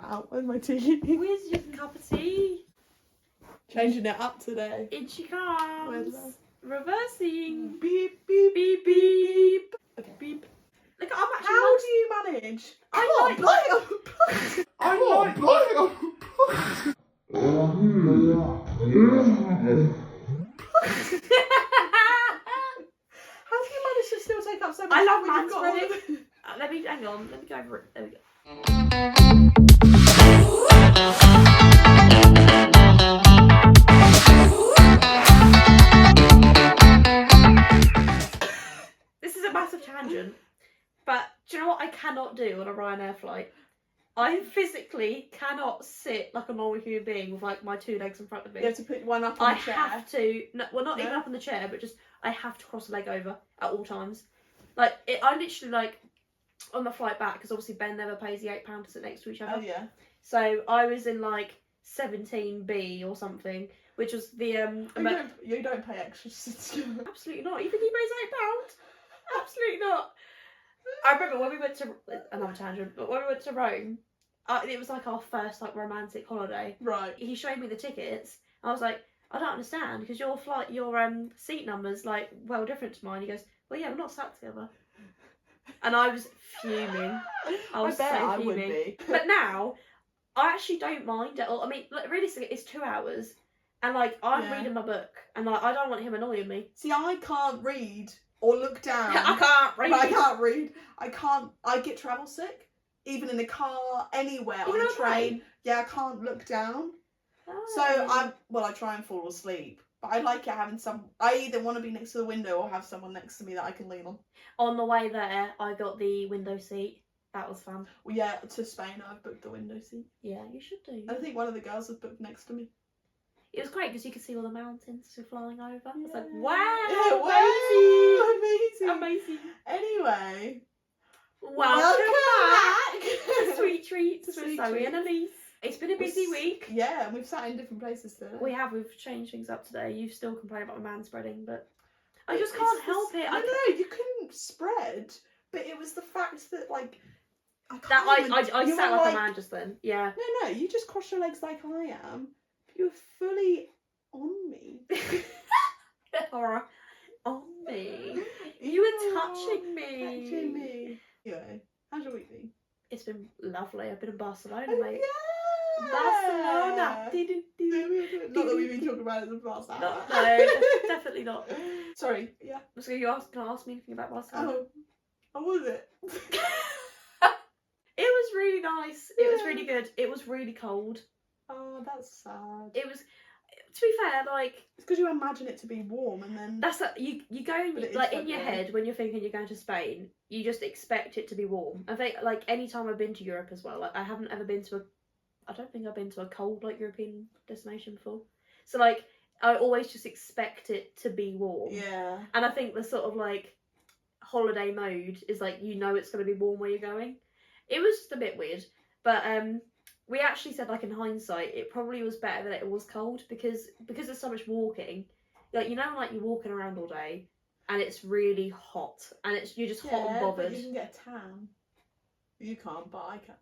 out. Where's my tea? Where's your cup of tea? Changing it up today. In she comes. Where's that? Reversing. Beep, beep, Beep, beep. Okay. Beep. Look, I'm actually How do you manage? I like- How do you manage to still take up so much? I love when you've got all man of it? Let me, hang on, let me go over it. There we go. This is a massive tangent, but do you know what I cannot do on a Ryanair flight? I physically cannot sit like a normal human being with like my two legs in front of me. You have to put one up on I the chair. have to, no, well not even up on the chair, but just, I have to cross a leg over at all times. Like, I literally like, on the flight back, because obviously Ben never pays the £8 to sit next to each other. Oh yeah. So I was in like 17B or something, which was the You don't pay extra. absolutely not. Even he pays £8. Absolutely not. I remember when we went to another tangent, but when we went to Rome, it was like our first like romantic holiday. Right. He showed me the tickets. I was like, I don't understand because your seat number's like well different to mine. He goes, well yeah, we're not sat together. And I was fuming. I was bet so I would fuming. be. But now, I actually don't mind at all. I mean, like, realistically, it's 2 hours, and like I'm reading my book, and like I don't want him annoying me. See, I can't read or look down. I can't read. I can't read. I get travel sick. Even in a car, anywhere, Even on on a a train. plane? Yeah, I can't look down. Oh. So I try and fall asleep. But I like it having I either want to be next to the window or have someone next to me that I can lean on. On the way there, I got the window seat. That was fun. Well, yeah, to Spain, I've booked the window seat. Yeah, you should do. I think one of the girls has booked next to me. It was great because you could see all the mountains flying over. I was like, Yeah. wow, Amazing. amazing. Anyway. Welcome back. Sweet treats with Sweet Zoe and treats. Elise. It's been a busy week. Yeah, and we've sat in different places today. We've changed things up today. You still complain about my man spreading, but I just can't help it. No, you couldn't spread, but it was the fact that like I I sat like a man just then. Yeah. No, you just cross your legs like I am. You were fully on me. Or on me. You were touching me. Touching me. Anyway, how's your week been? It's been lovely. I've been in Barcelona, Oh, mate. yeah. Barcelona. Not that we've been talking about it in the past hour. No, definitely not. Sorry, yeah. So can I ask me anything about Barcelona? Oh, how was it? It was really nice. It was Yeah. really good. It was really cold. Oh, that's sad. It was, to be fair, like It's because you imagine it to be warm and then... that's you go But it is like quite in your warm. head when you're thinking you're going to Spain, you just expect it to be warm. I think like any time I've been to Europe as well, like I haven't ever been to I don't think I've been to a cold like European destination before. So like I always just expect it to be warm. Yeah. And I think the sort of like holiday mode is like you know it's going to be warm where you're going. It was just a bit weird, but we actually said like in hindsight it probably was better that it was cold because there's so much walking. Like you know like you're walking around all day and it's really hot and you're just hot and bothered. But you can get a tan. You can't, but I can.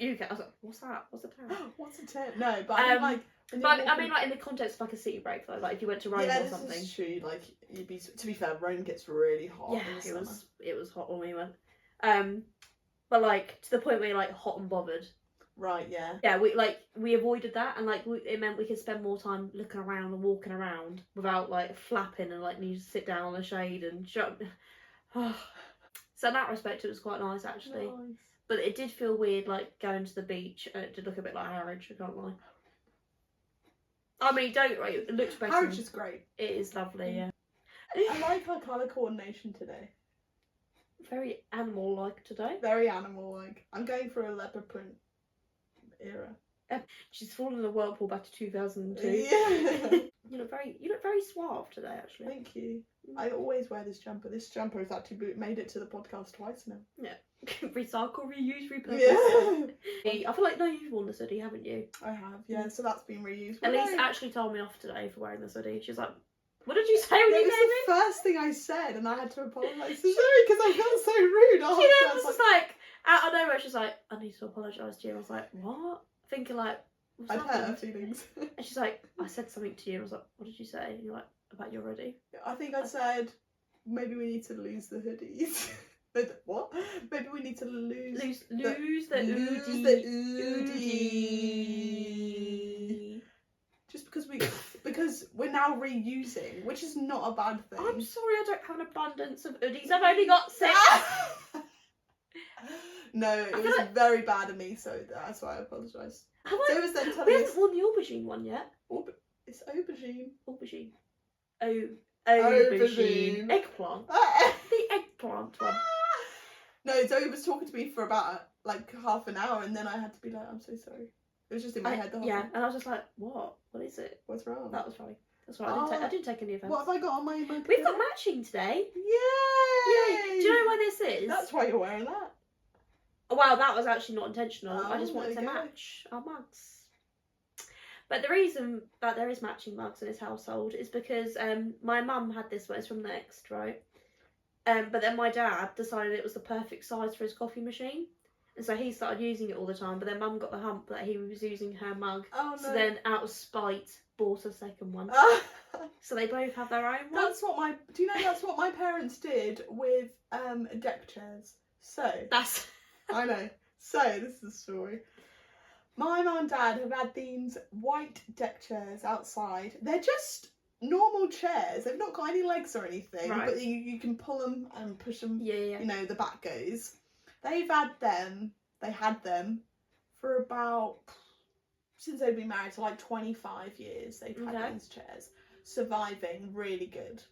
You get. I was like, what's that? What's a tan? What's a tan? No, but I mean, like. when you're But I walking- mean, like in the context of like a city break, though, like if you went to Rome yeah, or this something. is true. Like you'd be. To be fair, Rome gets really hot. Yeah, in the summer. it was hot when we went. But like to the point where you're like hot and bothered. Right. Yeah. Yeah, we avoided that, and like it meant we could spend more time looking around and walking around without like flapping and like need to sit down on the shade and shut. So in that respect, it was quite nice actually. Nice. But it did feel weird, like going to the beach, and it did look a bit like Harwich. I can't lie. I mean, don't worry, it looks better. Harwich is great. It is lovely, yeah. I like our colour coordination today. Very animal-like today. Very animal-like. I'm going for a leopard print era. She's fallen in the whirlpool back to 2002. Yeah. You look very suave today, actually. Thank you. I always wear this jumper. This jumper has actually made it to the podcast twice now. Yeah. Recycle, reuse, repurpose. Yeah. I feel like you've worn this hoodie, haven't you? I have, yeah. So that's been reused. Elise actually told me off today for wearing this hoodie. She's like, what did you say when That you was came the first thing I said, and I had to apologise to Zoe because I felt so rude. in? She then was just like, Out of nowhere, she's like, I need to apologise to you. I was like, what? Thinking like, what's I'd hurt her happened? feelings. And she's like, I said something to you. And I was like, what did you say? And you're like, about you already? I think I said, maybe we need to lose the hoodies. What? Maybe we need to lose the Oodie. Just because we're now reusing, which is not a bad thing. I'm sorry, I don't have an abundance of hoodies. I've only got 6. No, it was very bad of me, so that's why I apologise. So it was then We telling us. haven't worn the aubergine one yet. It's aubergine. Aubergine. Aubergine. Eggplant. The eggplant one. No, Zoe was talking to me for about like half an hour, and then I had to be like, I'm so sorry. It was just in my head the whole time. And I was just like, what? What is it? What's wrong? That was funny. That's why I didn't take any offence. What have I got on my We've got matching today. Yay! Do you know why this is? That's why you're wearing that. Wow, that was actually not intentional. I just Oh, wanted to there you go. match our mugs. But the reason that there is matching mugs in this household is because my mum had this one. It's from Next, right? But then my dad decided it was the perfect size for his coffee machine. And so he started using it all the time. But then mum got the hump that he was using her mug. Oh no. So then, out of spite, bought a second one. So they both have their own one. That's what my parents did with deck chairs. So That's... I know. So this is the story. My mum and dad have had these white deck chairs outside. They're just normal chairs. They've not got any legs or anything, Right. but you can pull them and push them. Yeah. You know, the back goes. They've had them. They had them for about, since they've been married, to like 25 years. They've had these chairs, surviving really good.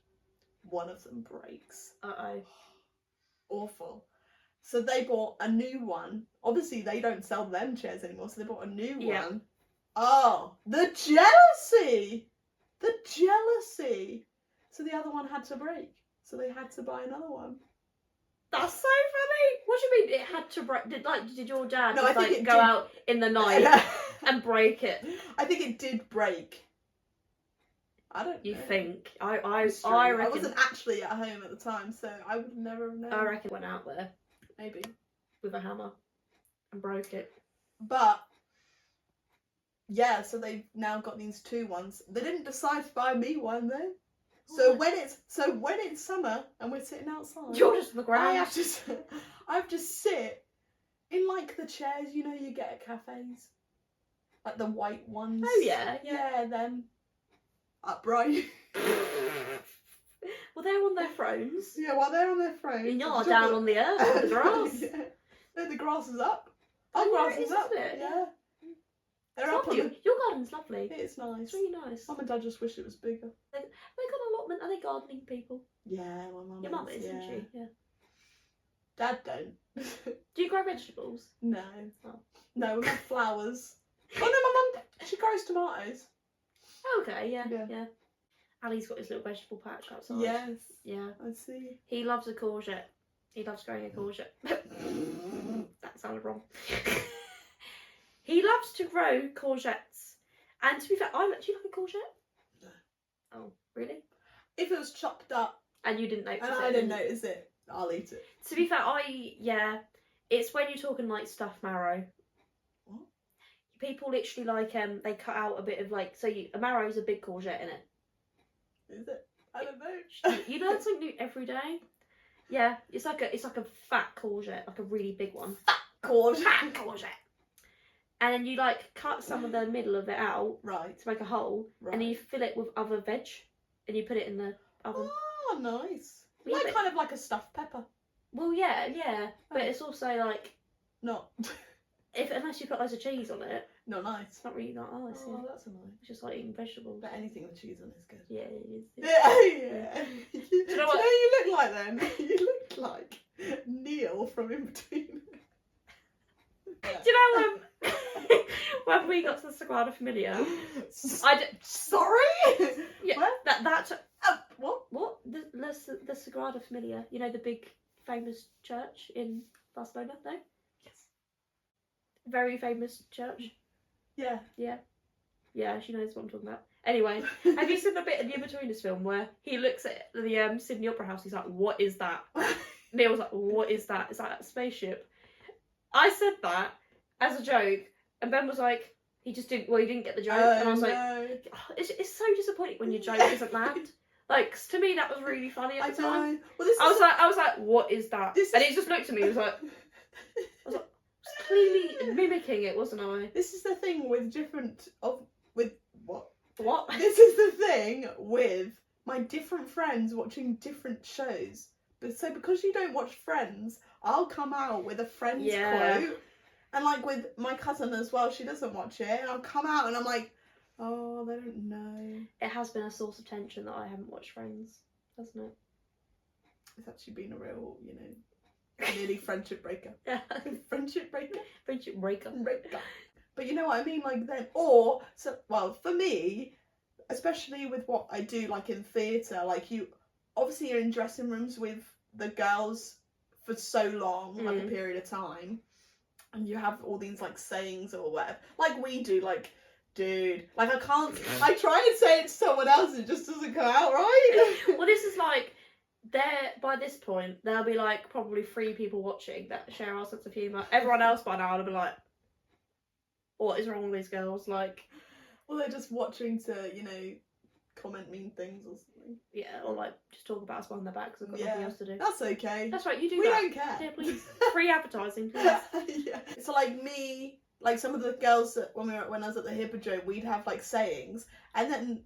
One of them breaks. Uh-oh. Awful. So they bought a new one. Obviously, they don't sell them chairs anymore, so they bought a new one. Oh, the jealousy! The jealousy! So the other one had to break. So they had to buy another one. That's so funny. What do you mean it had to break? Did your dad No, just, I think it go did. out in the night and break it? I think it did break. I don't know. You think? I Mystery. reckon. I wasn't actually at home at the time, so I would never have known. I reckon it went out there Maybe. with a hammer and broke it. But yeah, so they've now got these two ones. They didn't decide to buy me one though. So when it's summer and we're sitting outside, You're just on the I ground. have to sit in like the chairs you get at cafes, like the white ones. Oh yeah. Yeah, them upright. Well, they're on their thrones. Yeah, while they're on their phones. And you're down on the earth on the grass. Yeah. No, the grass is up. Oh, Our yeah, grass it is is, up. isn't it? Yeah. It's They're up on lovely. Your garden's lovely. It's nice. It's really nice. Mum and Dad just wish it was bigger. They got an allotment. Are they gardening people? Yeah, my mum. Your mum is, isn't she? Yeah. Dad don't. Do you grow vegetables? No. Oh. No, we have flowers. Oh no, my mum. She grows tomatoes. Okay, yeah. Yeah. Ali's got his little vegetable patch outside. Yes. Yeah. I see. He loves a courgette. He loves growing a courgette. That sounded wrong. He loves to grow courgettes. And to be fair, do you like a courgette? No. Oh, really? If it was chopped up And you didn't notice and it? I didn't notice it, I'll eat it. To be fair, it's when you're talking like stuffed marrow. What? People literally like they cut out a bit of like a marrow's a big courgette in it. Is it? I don't know. You learn something new every day. Yeah, it's like a fat courgette, like a really big one. Fat courgette. And then you like cut some of the middle of it out Right. to make a hole, Right. and then you fill it with other veg, and you put it in the oven. Oh, nice. Yeah, Like but- kind of like a stuffed pepper. Well, yeah, but Oh. it's also like Not. unless you put loads of cheese on it, Not nice. it's not really that nice. Oh, Yeah. that's annoying. It's just like eating vegetables. But anything with cheese on is good. Yeah, it is. Yeah. Do you know what? what you look like then? You look like Neil from In Between. Do you know when we got to the Sagrada Familia? Sorry. Yeah, What? that What? the Sagrada Familia. You know the big famous church in Barcelona, no? Yes. Very famous church. Yeah. Yeah, she knows what I'm talking about. Anyway, have you seen the bit in the In-Betweeners film where he looks at the Sydney Opera House? He's like, "What is that?" Neil was like, "What is that? Is that a spaceship?" I said that as a joke, and Ben was like, he didn't get the joke, and I was like, no. oh, it's so disappointing when your joke doesn't land. Like, 'cause to me that was really funny at the time. Well, I was like, what is that? And he just looked at me. He was like, I was clearly mimicking it, wasn't I? This is the thing with what? What? This is the thing with my different friends watching different shows. But so because you don't watch Friends, I'll come out with a Friends quote. And like with my cousin as well, she doesn't watch it. And I'll come out and I'm like, oh, they don't know. It has been a source of tension that I haven't watched Friends, hasn't it? It's actually been a real, nearly friendship breaker. Yeah. Friendship breaker? Friendship breaker. But you know what I mean? Like then, for me, especially with what I do, like in theatre, like obviously you're in dressing rooms with the girls for so long, like a period of time, and you have all these like sayings or whatever, like we do, like, dude, like I try and say it to someone else, it just doesn't come out right. Well, this is like, by this point, there'll be like probably 3 people watching that share our sense of humour. Everyone else by now will be like, what is wrong with these girls? Like, well, they're just watching to, comment mean things or something. Yeah, or like just talk about us behind their backs. I've got nothing else to do. That's okay. That's right, you do we that. We don't care. Yeah, please. Free advertising, please. Yeah. So like me, like some of the girls that when I was at the Hippodrome, we'd have like sayings, and then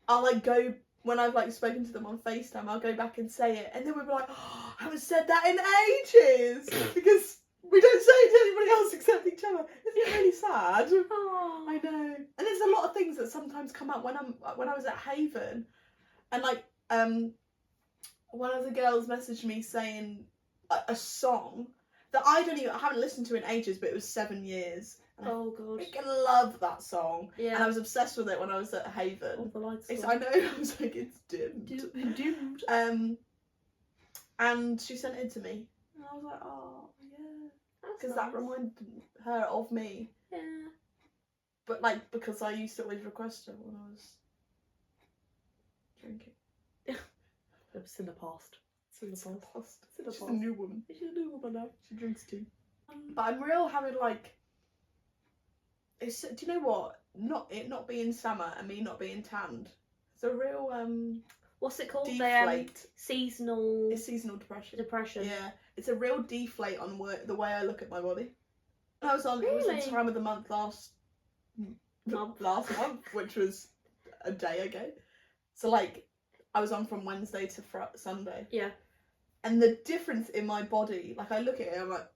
I'll like go when I've like spoken to them on FaceTime, I'll go back and say it, and then we'll be like, oh, I haven't said that in ages because we don't say it to anybody else except each other. Isn't it really sad? Oh. I know. And there's a lot of things that sometimes come up when I was at Haven, and like one of the girls messaged me saying a song that I haven't listened to in ages, but it was 7 years. Oh god. I love that song. Yeah. And I was obsessed with it when I was at Haven. All the lights. I know. I was like, it's dimmed. And she sent it to me, and I was like, oh yeah, because that reminded her of me. Yeah. But like because I used to always request her when I was drinking. It's in the past. She's a new woman. She's a new woman now. She drinks too. But I'm real having like. Do you know what? Not being summer and me not being tanned. It's a real What's it called? Deflate. Seasonal. It's seasonal depression. Yeah. It's a real deflate on the way I look at my body. When I was on, Really? It was the time of the month last month, which was a day ago. So like, I was on from Wednesday to Sunday. Yeah. And the difference in my body, like I look at it, I'm like,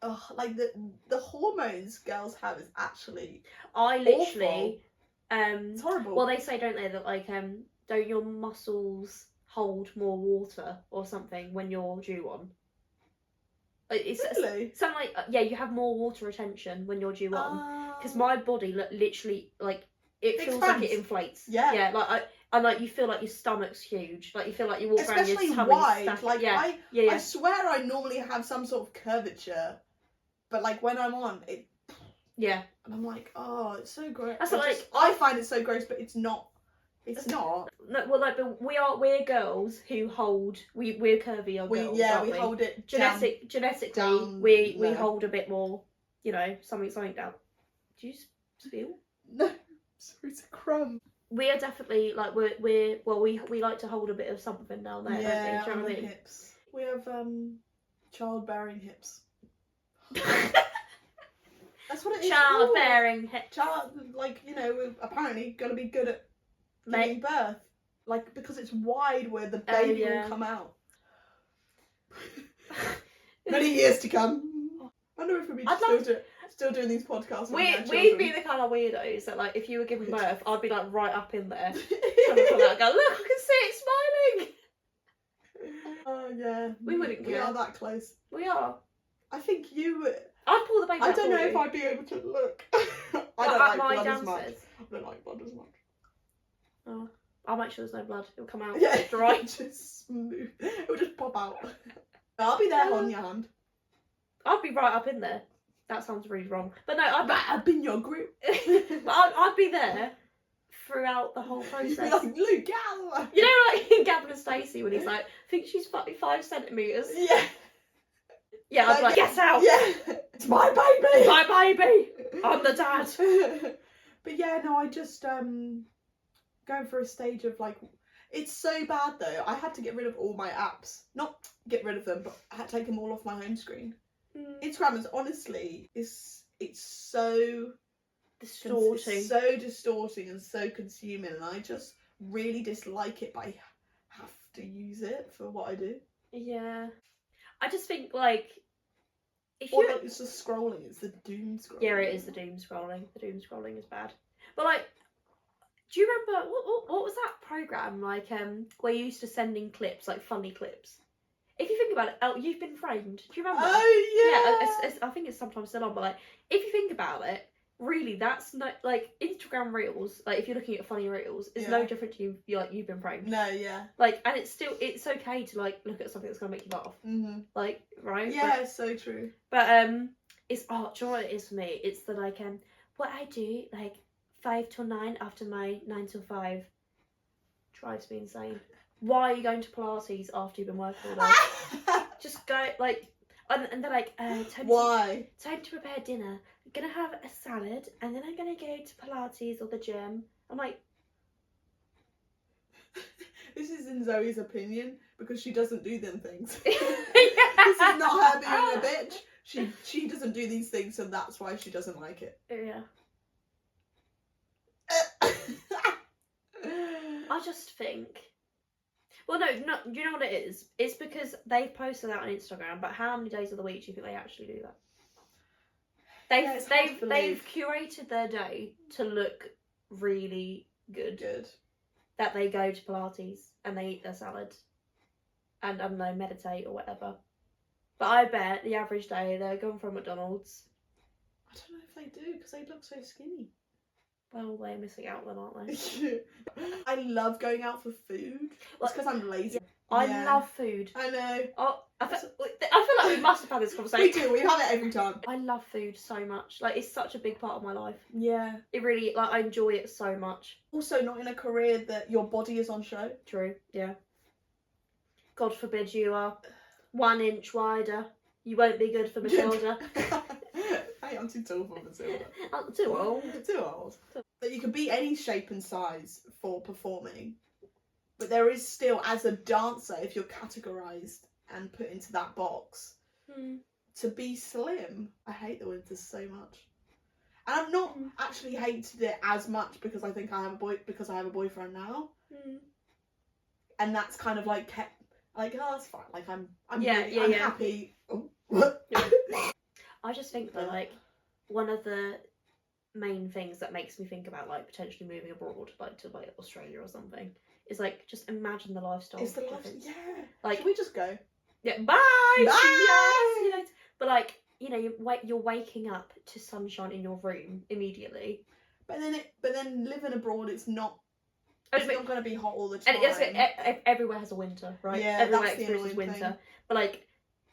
oh, like the hormones girls have is actually literally awful. It's horrible. Well, they say, don't they, that like don't your muscles hold more water or something when you're due on? It's really? something like you have more water retention when you're due on. Because my body literally like it feels like it inflates. Yeah. And like you feel like your stomach's huge. Like you feel like you walk around your tummy wide. Like yeah. I swear I normally have some sort of curvature, but like when I'm on it. Yeah. And I'm like, oh, it's so gross. That's I find it so gross, but it's not. It's not. No, well, like, but we're girls who hold. We're curvier girls. We hold it genetically. Down we hold a bit more. Something down. Do you spill? No, sorry, it's a crumb. We are definitely like we like to hold a bit of something down there. Yeah, don't we? on the hips. We have childbearing hips. That's what it is. Childbearing hips. We're apparently gonna be good at giving birth, like because it's wide where the baby will come out. Many years to come. I wonder if we'd be still doing these podcasts. We'd be the kind of weirdos that, like, if you were giving birth, I'd be like right up in there, trying to pull out and go, look, I can see it smiling. Oh yeah, we wouldn't care. We are that close. We are. I think you would. I'd pull the baby out. I don't know if I'd be able to look. I don't like blood as much. I don't like blood as much. Oh, I'll make sure there's no blood. It'll come out dry. Just smooth. It'll just pop out. I'll be there holding your hand. I'd be right up in there. That sounds really wrong. But no, I'd be in your group. I'd be there throughout the whole process. You'd be like, Luke, Gal! Like in Gavin and Stacey when he's like, I think she's 5 centimetres. Yeah. Yeah, I'd be like, get out! Yeah, it's my baby! It's my baby! I'm the dad! But yeah, no, I just, going for a stage of like, it's so bad though. I had to get rid of all my apps. Not get rid of them, but I had to take them all off my home screen. Instagram is honestly, it's so distorting. It's so distorting and so consuming, and I just really dislike it, but I have to use it for what I do. Yeah. I just think, like, if Or you... like, it's just scrolling, it's the doom scrolling. Yeah, it is the doom scrolling. The doom scrolling is bad. But, like, do you remember, what was that programme, like, where you used to send in clips, like, funny clips? If you think about it, You've Been Framed. Do you remember? Oh, yeah! Yeah, I think it's sometimes still on, but, like, if you think about it, really, that's no, like, Instagram Reels, like, if you're looking at funny Reels, is no different to You've Been Framed. No, yeah. Like, and it's okay to, like, look at something that's going to make you laugh. Mm-hmm. Like, right? Yeah, it's so true. But, it's, do you know what it is for me? It's the, like, what I do, like, 5 till 9 after my 9 till 5 drives me insane. Why are you going to Pilates after you've been working all day? Just go, like, and they're like, why? Time to prepare dinner. I'm gonna have a salad, and then I'm gonna go to Pilates or the gym. I'm like, this is in Zoe's opinion because she doesn't do them things. yeah. This is not her being a bitch. She doesn't do these things, so that's why she doesn't like it. Yeah. I just think. Well, no. Do you know what it is? It's because they've posted that on Instagram, but how many days of the week do you think they actually do that? They've curated their day to look really good. That they go to Pilates and they eat their salad and, I don't know, meditate or whatever. But I bet the average day they're going for McDonald's. I don't know if they do because they look so skinny. Well, they're missing out then, aren't they? I love going out for food. It's because I'm lazy. I love food. I know. Oh, I feel like we must have had this conversation. We do. We have it every time. I love food so much. Like, it's such a big part of my life. Yeah. It really, like, I enjoy it so much. Also, not in a career that your body is on show. True. Yeah. God forbid you are 1 inch wider. You won't be good for Matilda. Hey, I'm too tall for Matilda. I'm too old. Too old. That you could be any shape and size for performing, but there is still, as a dancer, if you're categorised and put into that box, to be slim. I hate the winters so much, and I've not actually hated it as much because I think I have a boyfriend now, and that's kind of like kept like, oh, that's fine. Like I'm happy. Oh. I just think that, like, one of the main things that makes me think about, like, potentially moving abroad, like, to, like, Australia or something, is, like, just imagine the lifestyle. It's the lifestyle. Yeah. Like, should we just go? Yeah. Bye. Bye. Yes, but, like, you know, you're waking up to sunshine in your room immediately. But then living abroad, it's not going to be hot all the time. And everywhere has a winter, right? Yeah, everywhere that's the experiences annoying winter. thing. But, like,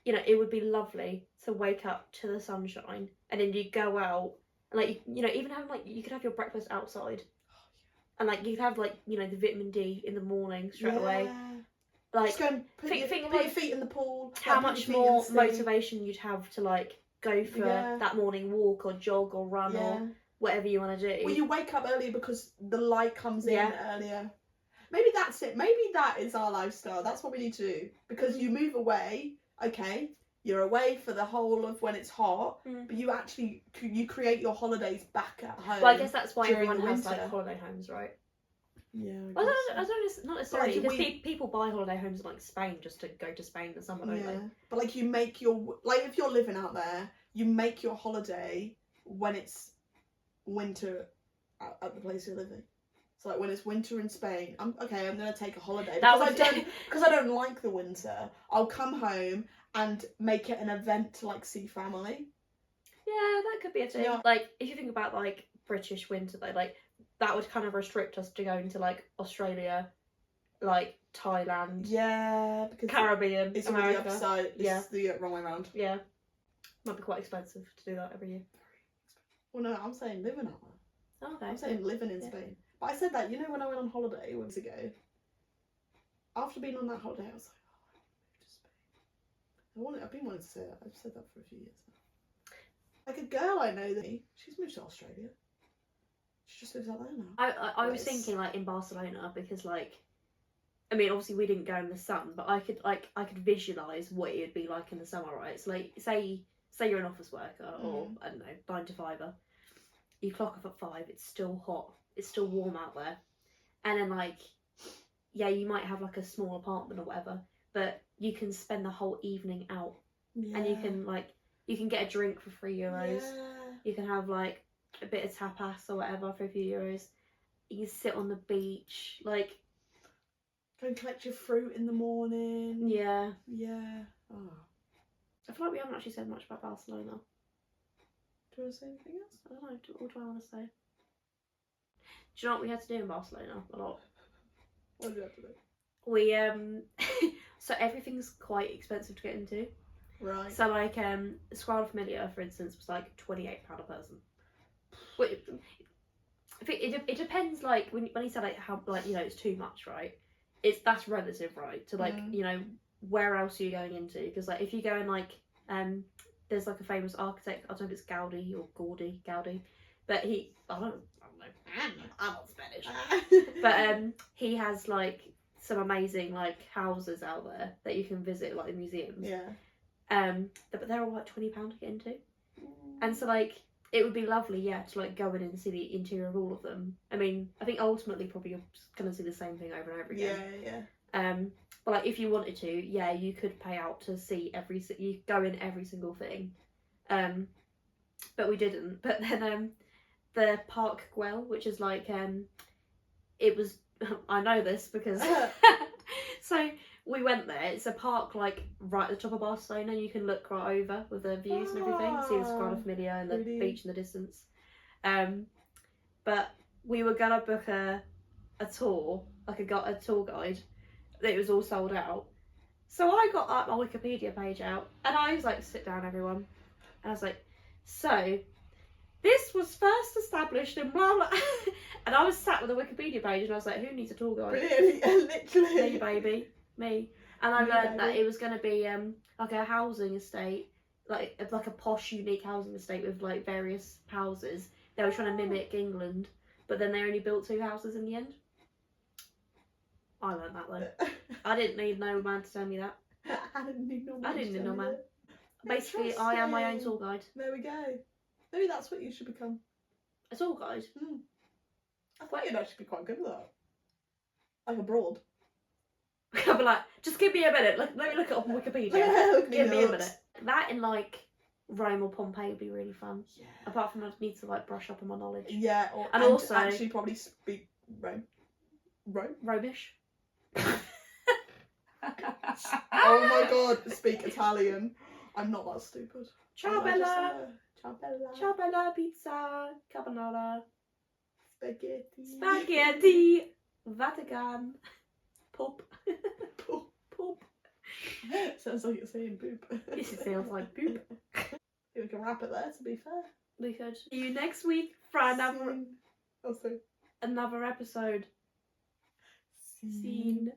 you know, it would be lovely to wake up to the sunshine and then you go out and, like, you know, even have, like, you could have your breakfast outside. And, like, you could have, like, you know, the vitamin D in the morning straight away. Like, just go and put your feet in the pool. How much more motivation you'd have to, like, go for that morning walk or jog or run or whatever you want to do. Well, you wake up earlier because the light comes in earlier. Maybe that's it. Maybe that is our lifestyle. That's what we need to do. Because you move away, okay, you're away for the whole of when it's hot, but you create your holidays back at home. Well, I guess that's why during everyone has, winter. like, holiday homes, right? Yeah. I don't not necessarily, like, because people buy holiday homes in, like, Spain just to go to Spain in the summer, don't they? But, like, you make your, like, if you're living out there, you make your holiday when it's winter at the place you're living. So, like, when it's winter in Spain, I'm going to take a holiday because I don't like the winter. I'll come home and make it an event to, like, see family. Yeah, that could be a thing. Yeah. Like, if you think about, like, British winter, though, like, that would kind of restrict us to going to, like, Australia, like, Thailand. Yeah, because Caribbean, it's America. On the upside. It's the wrong way around. Yeah. Might be quite expensive to do that every year. Well, no, I'm saying living out there. Oh, okay. I'm saying living in Spain. But I said that, you know, when I went on holiday weeks ago, after being on that holiday, I was like, oh, I want to move to Spain. I've been wanting to say that. I've said that for a few years now. Like a girl I know, she's moved to Australia. She just lives out there now. I was thinking like in Barcelona because like, I mean obviously we didn't go in the sun, but I could visualise what it would be like in the summer, right? So like say you're an office worker or I don't know 9 to 5er, you clock off at 5. It's still hot. It's still warm out there, and then like yeah, you might have like a small apartment or whatever, but you can spend the whole evening out, and you can get a drink for €3. Yeah. You can have like a bit of tapas or whatever for a few euros. You can sit on the beach, like go and collect your fruit in the morning. Yeah. Oh. I feel like we haven't actually said much about Barcelona. Do you want to say anything else? I don't know. What do I want to say? Do you know what we had to do in Barcelona a lot? What did you have to do? We so everything's quite expensive to get into. Right. So like Sagrada Familia, for instance, was like £28 a person. It depends. Like when he said like how like it's too much, right? That's relative, right? To like where else are you going into? Because like if you go in like there's like a famous architect. I don't know if it's Gaudi or Gaudi, but I don't know. I'm not Spanish. But he has like some amazing like houses out there that you can visit, like the museums. Yeah. But they're all like £20 to get into, and so like it would be lovely, yeah, to like go in and see the interior of all of them. I mean, I think ultimately probably you're just gonna see the same thing over and over again. Yeah. But like if you wanted to, yeah, you could pay out to see you go in every single thing. But we didn't. But then the Park Güell, which is like it was I know this because so we went there. It's a park like right at the top of Barcelona. You can look right over with the views and everything. See the Sagrada Familia and the beach in the distance. But we were gonna book a tour, like a tour guide. It was all sold out. So I got like my Wikipedia page out and I was like, sit down everyone. And I was like, so this was first established in blah blah. And I was sat with a Wikipedia page and I was like, who needs a tour guide? Really? Literally. Me, baby. Me. And I learned that it was going to be like a housing estate, like a posh, unique housing estate with like various houses. They were trying to mimic England, but then they only built 2 houses in the end. I learned that though. I didn't need no man to tell me that. I didn't need no man. Basically, I am my own tour guide. There we go. Maybe that's what you should become. A tour guide? I thought you'd actually be quite good at that. Like abroad. I'll be like, just give me a minute. Let me look it up on Wikipedia. Give me a minute. That in like Rome or Pompeii would be really fun. Yeah. Apart from I need to like brush up on my knowledge. Yeah. And also actually probably speak Romish. Oh my god, speak Italian. I'm not that stupid. Ciao bella. Ciao bella, pizza, carbonara, spaghetti, Vatican, poop. Poop. Sounds like you're saying poop. It sounds like poop. We can wrap it there, to be fair. We could. See you next week for another episode. Scene.